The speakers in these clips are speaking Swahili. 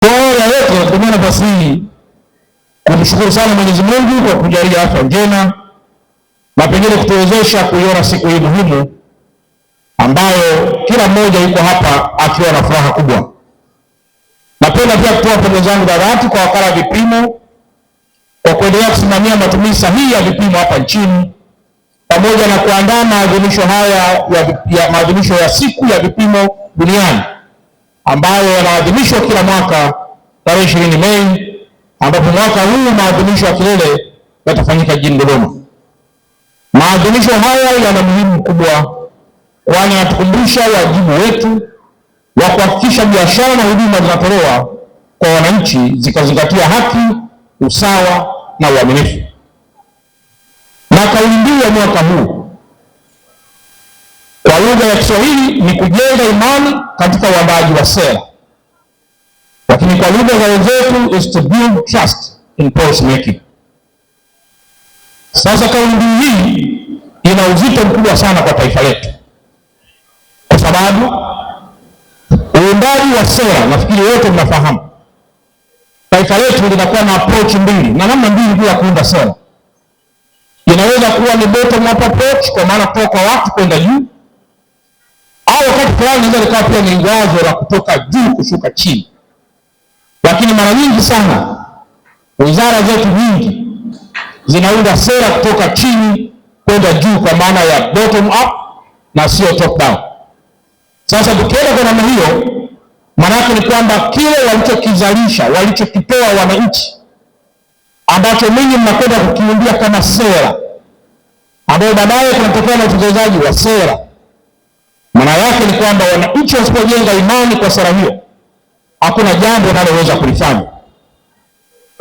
Kwa hiyo yote kutumia nafasi hii kumshukuru sana Mwenyezi Mungu kwa kujalia afya njema na pengine kutuwezesha kuiona siku hii muhimu ambayo kila mmoja yuko hapa akiwa na furaha kubwa. Napenda pia kutoa pongezi zangu za dhati kwa wakala wa vipimo kwa kuendelea kusimamia matumizi sahihi ya vipimo hapa nchini pamoja na kuandaa maadhimisho haya ya maadhimisho ya siku ya vipimo duniani ambayo yanaadhimishwa kila mwaka tarehe 20 Mei, ambapo mwaka huu maadhimisho ya kilele yatafanyika jijini Dodoma. Maadhimisho haya yana muhimu mkubwa, kwani yanatukumbusha wajibu wetu wa kuhakikisha biashara na huduma zinatolewa kwa wananchi zikazingatia haki, usawa na uaminifu. Na kauli mbiu ya mwaka huu kwa lugha ya Kiswahili ni kujenga imani katika uandaaji wa sera, lakini kwa lugha za wenzetu is to build trust in policy making. Sasa kauli mbiu hii ina uzito mkubwa sana kwa taifa letu, kwa sababu uundaji wa sera, nafikiri wote mnafahamu, taifa letu linakuwa na approach mbili na namna mbili ya kuunda sera. Inaweza kuwa ni bottom up approach, kwa maana kutoka kwa watu kwenda juu, au wakati fulani inaweza likawa pia ni wazo la kutoka juu kushuka chini. Lakini mara nyingi sana wizara zetu nyingi zinaunda sera kutoka chini kwenda juu, kwa maana ya bottom up na sio top down. Sasa tukienda kwa namna hiyo, maana yake ni kwamba kile walichokizalisha, walichokitoa wananchi, ambacho ninyi mnakwenda kukiundia kama sera, ambayo baadaye kunatokea na utekelezaji wa sera, maana yake ni kwamba wananchi wasipojenga imani kwa sera hiyo, hakuna jambo linaloweza kulifanya.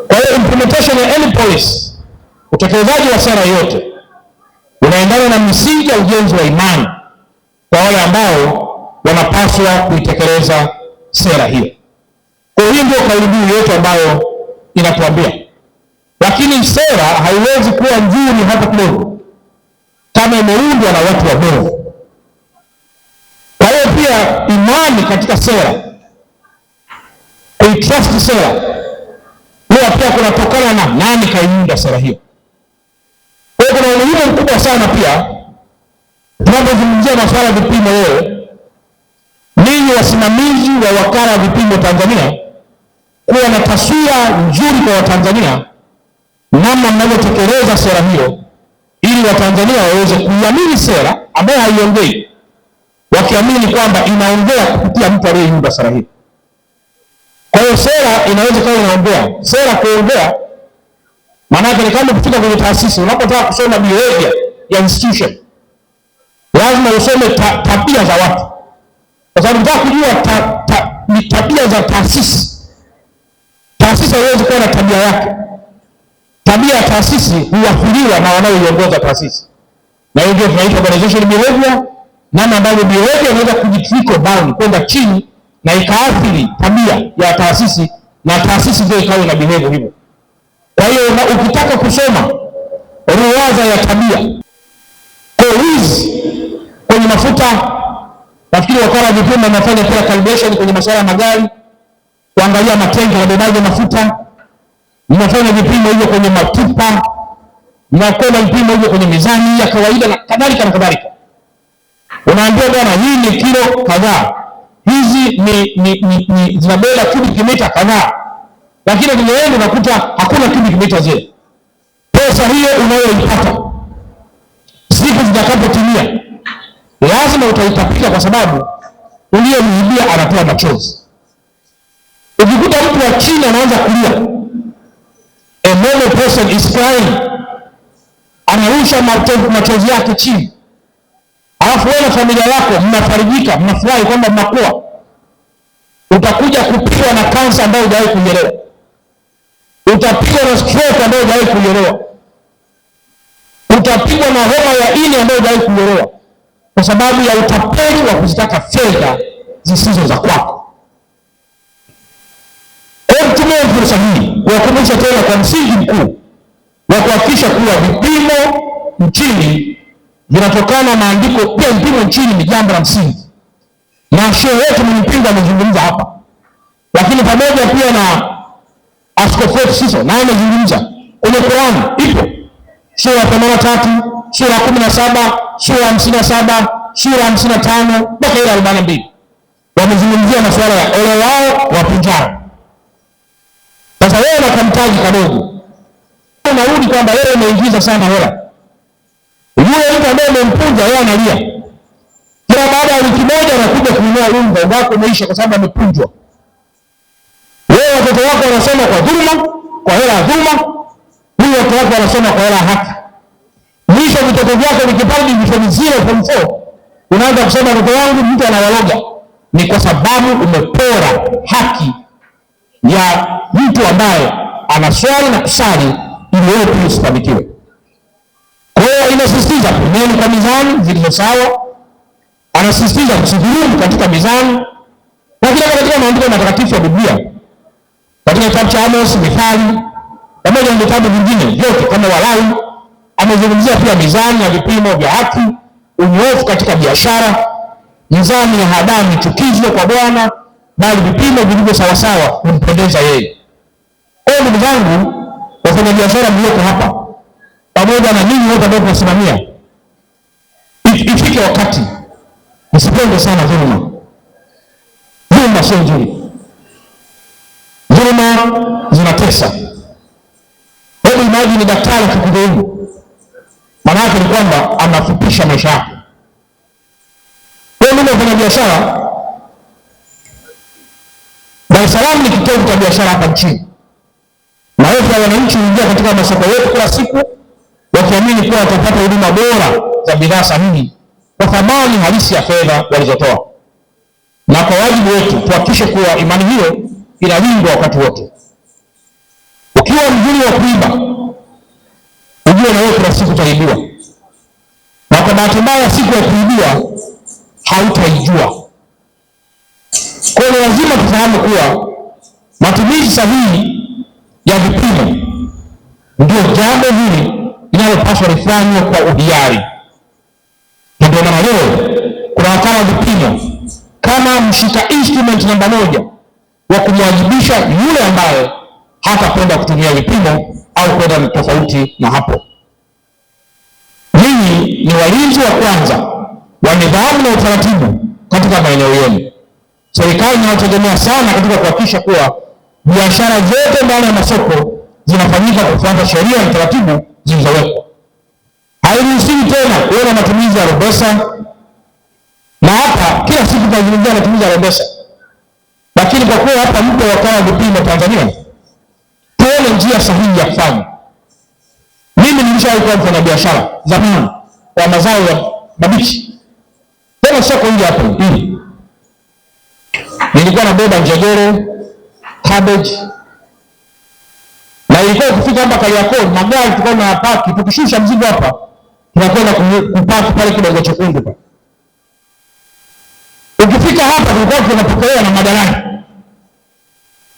Kwa hiyo implementation ya any policy, utekelezaji wa sera yote unaendana na misingi ya ujenzi wa imani kwa wale ambao wanapaswa kuitekeleza sera hiyo. Kwa hiyo ndio kauli mbiu yote ambayo inatuambia. Lakini sera haiwezi kuwa nzuri hata kidogo kama imeundwa na watu wabovu. Kwa hiyo pia imani katika sera, kuitrust sera, huwa pia kunatokana na nani kaiunda sera hiyo. Kwa hiyo kuna umuhimu mkubwa sana pia tunapozungumzia masuala ya vipimo leo, ninyi wasimamizi wa wakala wa vipimo Tanzania, kuwa na taswira nzuri kwa Watanzania namna mnavyotekeleza sera hiyo, ili Watanzania waweze kuiamini sera ambayo haiongei, wakiamini kwamba inaongea kupitia mtu aliyeunda sera hiyo. Kwa hiyo sera inaweza kuwa inaongea, sera kuongea maana yake ni kama kufika kwenye taasisi, unapotaka kusoma behavior ya institution lazima usome tabia za watu, kwa sababu unataka kujua ni tabia za taasisi. Taasisi haiwezi kuwa na tabia yake. Tabia ya taasisi huathiriwa na wanaoiongoza taasisi, na hiyo ndio tunaita organization behavior, namna ambavyo behavior inaweza kujitrickle down kwenda chini na ikaathiri tabia ya taasisi, na taasisi ndio ikawa na behavior hivyo. Kwa hiyo ukitaka kusoma ruwaza ya tabia, kwa wizi kwenye mafuta, nafikiri wakala wa vipimo wanafanya pia calibration kwenye masuala ya magari, kuangalia matenki ya ubebaji mafuta, mnafanya vipimo hivyo kwenye mapipa, mnakwenda vipimo hivyo kwenye mizani ya kawaida na kadhalika na kadhalika. Unaambiwa bwana, hii ni kilo kadhaa, hizi ni zinabeba cubic meter kadhaa, lakini tunaenda unakuta hakuna cubic meter zile. Pesa hiyo unayoipata siku zitakapotimia lazima utaitapika, kwa sababu uliyemhibia anatoa machozi. Ukikuta mtu wa chini anaanza kulia, a normal person is crying, anarusha machozi yake chini, alafu wewe na familia yako mnafarijika, mnafurahi kwamba mnakuwa, utakuja kupigwa na kansa ambayo hujawahi kuielewa, utapigwa na stroke ambayo hujawahi kuielewa, utapigwa na homa ya ini ambayo hujawahi kuielewa, kwa sababu ya utapeli wa kuzitaka fedha zisizo za kwako. Tumia fursa hii kuwakumbusha tena kwa msingi mkuu wa kuhakikisha kuwa vipimo nchini vinatokana na maandiko. Pia vipimo nchini ni jambo la msingi, na shehe wetu Mpinga amezungumza hapa lakini pamoja pia na Askofu wetu Siso naye amezungumza kwenye Qur'an, ipo sura ya 83, sura ya 17, sura ya 57, sura ya 55 mpaka ile 42 wamezungumzia masuala ya ole wao wapinzani. Sasa wewe na kamtaji kadogo unarudi kwamba wewe umeingiza sana hela, yule mtu ambaye umempunja yeye analia, kila baada ya wiki moja anakuja kununua unga wako umeisha kwa sababu amepunjwa. Wewe watoto wako wanasoma kwa dhuluma, kwa hela ya dhuluma, huyu watoto wako wanasoma kwa hela ya haki. Mwisho vitoto vyako vikipadi vifomu 0 form 4 unaanza kusema watoto wangu mtu anawaloga. Ni kwa sababu umepora haki ya mtu ambaye anaswali na kusali ili wewe pia usifanikiwe. Kwa hiyo inasisitiza kuneni kwa mizani zilizo sawa, anasisitiza kusidhulumu katika mizani, lakini katika maandiko matakatifu ya Biblia katika kitabu cha Amos, Mithali pamoja na vitabu vingine vyote kama Walawi amezungumzia pia mizani ya vipimo vya haki, unyoofu katika biashara. Mizani ya hadaa ni chukizo kwa Bwana, bali vipimo vilivyo sawasawa humpendeza yeye. Kwa hiyo ndugu zangu wafanya biashara mlioko hapa pamoja na ninyi wote ambao tunasimamia, ifike wakati msipende sana dhuluma. Dhuluma sio nzuri. Dhuluma zinatesa. Hebu imagine daktari akikudhulumu, maana yake ni kwamba anafupisha maisha yako. Kwa hiyo wafanya biashara, Dar es Salaam ni kitovu cha biashara hapa nchini, na wote wananchi huingia katika masoko yetu kila siku wakiamini kuwa watapata huduma bora za bidhaa sahihi kwa thamani halisi ya fedha walizotoa, na kwa wajibu wetu tuhakikishe kuwa imani hiyo inalindwa wakati wote. Ukiwa mzuri wa kuiba, ujue na wewe kuna siku utaibiwa, na kwa bahati mbaya siku ya kuibiwa hautaijua. Kwa hiyo lazima tufahamu kuwa matumizi sahihi ya vipimo ndio jambo hili linalopaswa lifanywe kwa uhiari. Ndio maana leo kuna wakala vipimo kama mshika instrument namba 1 wa kumwajibisha yule ambaye hatapenda kutumia vipimo au kwenda tofauti na hapo. Ninyi ni walinzi wa kwanza wa nidhamu na utaratibu katika maeneo yenu. Serikali inayotegemea sana katika kuhakikisha kuwa biashara zote ndani ya masoko zinafanyika kufuata sheria na taratibu zilizowekwa. Hairuhusiwi tena kuona matumizi ya rombesa, na hapa kila siku tunazungumzia matumizi ya rombesa, lakini kwa kuwa hapa mpo wakala vipimo Tanzania, tuone njia sahihi ya kufanya. Mimi nilishawahi kuwa mfanya biashara zamani kwa mazao ya mabichi, tena soko hili hapo hili nilikuwa nabeba njegere, cabbage, na ilikuwa kufika hapa Kariakoo magari tulikuwa tunayapaki, tukishusha mzigo hapa tunakwenda kupaki pale Kidogo Chekundu pale. Ukifika hapa tulikuwa tunapokelewa na madalali.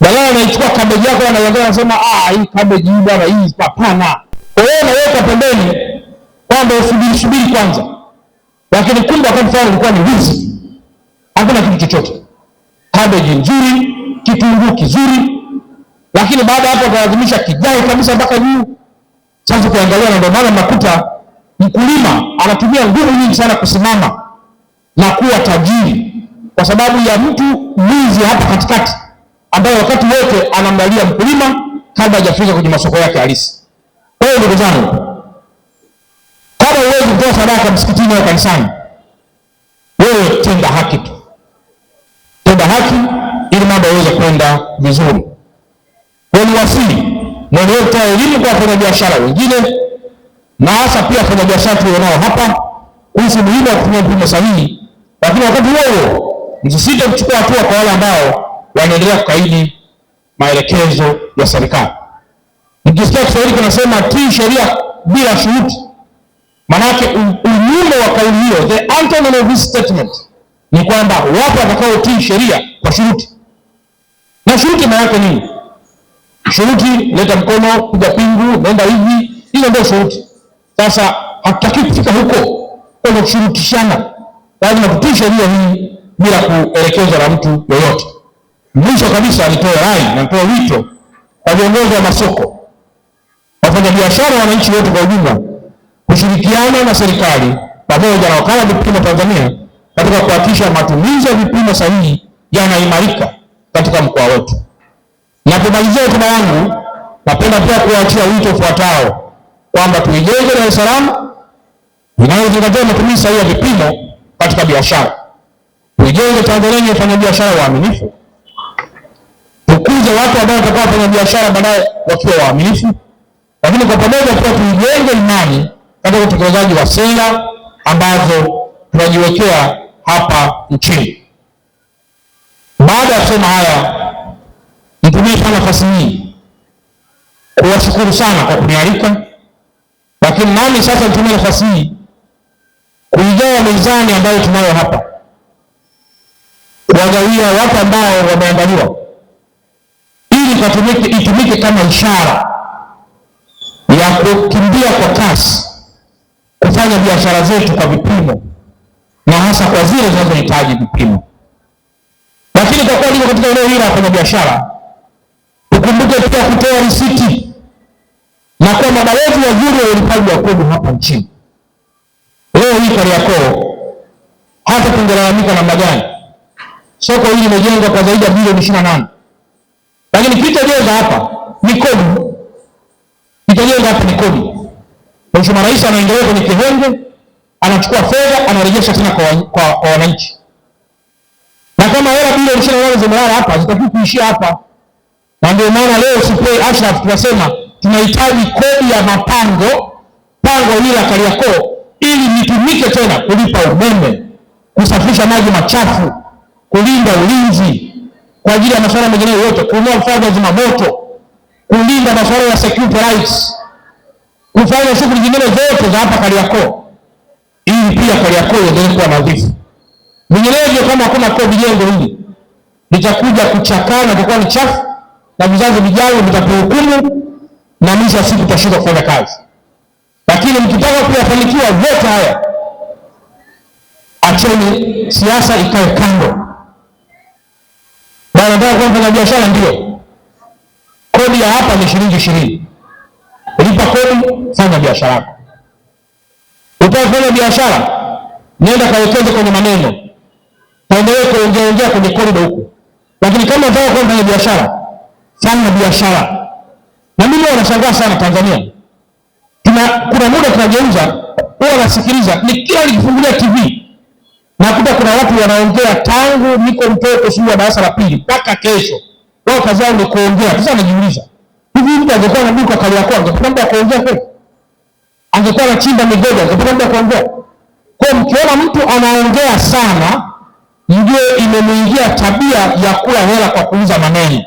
Dalali anaichukua cabbage yako anaangalia anasema hii cabbage hii bwana hii hapana. Kwa hiyo naweka pembeni kwamba usubiri kwanza. Lakini kumbe wakati fulani ilikuwa ni wizi. Hakuna kitu chochote. Cabbage nzuri, kitunguu kizuri, lakini baada hapo atalazimisha kijai kabisa mpaka juu. Sasa kuangalia, na ndio maana mnakuta mkulima anatumia nguvu nyingi sana kusimama na kuwa tajiri kwa sababu ya mtu mwizi hapa katikati ambaye wakati wote anamlalia mkulima kabla hajafika kwenye masoko yake halisi. Kwa hiyo ndugu zangu, kama huwezi kutoa sadaka msikitini au kanisani, wewe tenda haki tu. Tenda haki ili mambo yaweze kwenda vizuri. Kwa ni wasili mwenyewe kutoa elimu kwa wafanyabiashara wengine, na hasa pia wafanyabiashara tulionao hapa kuhusu umuhimu wa kutumia vipimo sahihi, lakini wakati huo msisite kuchukua hatua kwa wale ambao wanaendelea kukaidi maelekezo ya serikali. Nikisikia Kiswahili kinasema tii sheria bila shuruti, maana yake unyume wa kauli hiyo, the antonymy of this statement ni kwamba wapo watakaotii sheria kwa shuruti. Na shuruti maana yake nini? Shuruti, leta mkono, piga pingu, nenda hivi, hizo ndio shuruti. Sasa hatutaki kufika huko kwa kushurutishana. Lazima tutii sheria hii bila kuelekezwa na mtu yoyote. Mwisho kabisa, nitoe rai na nitoe wito kwa viongozi wa masoko, wafanyabiashara, wananchi wote kwa ujumla kushirikiana na serikali pamoja na wakala wa vipimo Tanzania katika kuhakikisha matumizi ya vipimo sahihi yanaimarika katika mkoa wetu. Napomalizia hotuba yangu, napenda pia kuachia wito ufuatao kwamba tuijenge Dar es Salaam inayozingatia matumizi sahihi ya vipimo katika biashara. Tuijenge Tanzania yenye wafanyabiashara waaminifu. Tukuze watu ambao watakuwa wafanyabiashara baadaye wakiwa waaminifu. Lakini kwa pamoja pia tuijenge imani katika utekelezaji wa sera ambazo tunajiwekea hapa nchini. Baada ya kusema haya, nitumie sana nafasi hii kuwashukuru sana kwa kunialika, lakini nami sasa nitumie nafasi hii kuigawa mizani ambayo tunayo hapa, kuwagawia watu ambao wameandaliwa ili itumike kama ishara ya kukimbia kwa kasi kufanya biashara zetu kwa vipimo, na hasa kwa zile zinazohitaji vipimo. Lakini kwa kuwa niko katika eneo hili la kufanya biashara, tukumbuke pia kutoa risiti na kwa mabalozi wazuri wa ulipaji wa kodi hapa nchini. Leo hii Kariakoo, hata tungelalamika namna gani, soko hili limejengwa kwa zaidi ya bilioni 28, lakini kilichojenga hapa ni kodi. Kilichojenga hapa ni kodi. Mheshimiwa Rais anaendelea kwenye kihenge, anachukua fedha anarejesha tena kwa wananchi. Na kama hela bilioni 28 zimelala hapa, zitakiwa kuishia hapa. Na ndio maana leo CPA Ashraf tunasema tunahitaji kodi ya pango hili la Kariakoo ili litumike tena kulipa umeme, kusafisha maji machafu, kulinda ulinzi kwa ajili ya masuala mengine yote, kununua vifaa vya zimamoto, kulinda masuala ya security rights, kufanya shughuli nyingine zote za hapa Kariakoo ili pia Kariakoo iendelee kuwa nadhifu. Vinginevyo kama hakuna kodi, jengo hili litakuja kuchakaa na litakuwa ni chafu, na vizazi vijavyo vitatuhukumu na mwisho wa siku tutashindwa kufanya kazi. Lakini mkitaka kuyafanikiwa yote haya, acheni siasa ikae kando. Na nataka kuwa mfanya biashara, ndio kodi ya hapa ni shilingi 20. Lipa kodi, fanya biashara yako. Utaka kufanya biashara, nenda kawekeze kwenye maneno, taendelee kuongea kwenye korido huko. Lakini kama unataka kuwa mfanya biashara, fanya biashara. Na mimi wanashangaa sana Tanzania, kuna muda tunageuza, huwa nasikiliza ni kila nikifungulia TV nakuta kuna watu wanaongea tangu niko mtoto shule ya darasa la pili mpaka kesho. Wao kazi yao ni kuongea. Sasa najiuliza, hivi mtu angekuwa na duka Kariakoo angepata muda kuongea kweli? Angekuwa anachimba migodi angepata muda kuongea? Kwa mkiona mtu anaongea sana, ndio imemuingia tabia ya kula hela kwa kuuza maneno.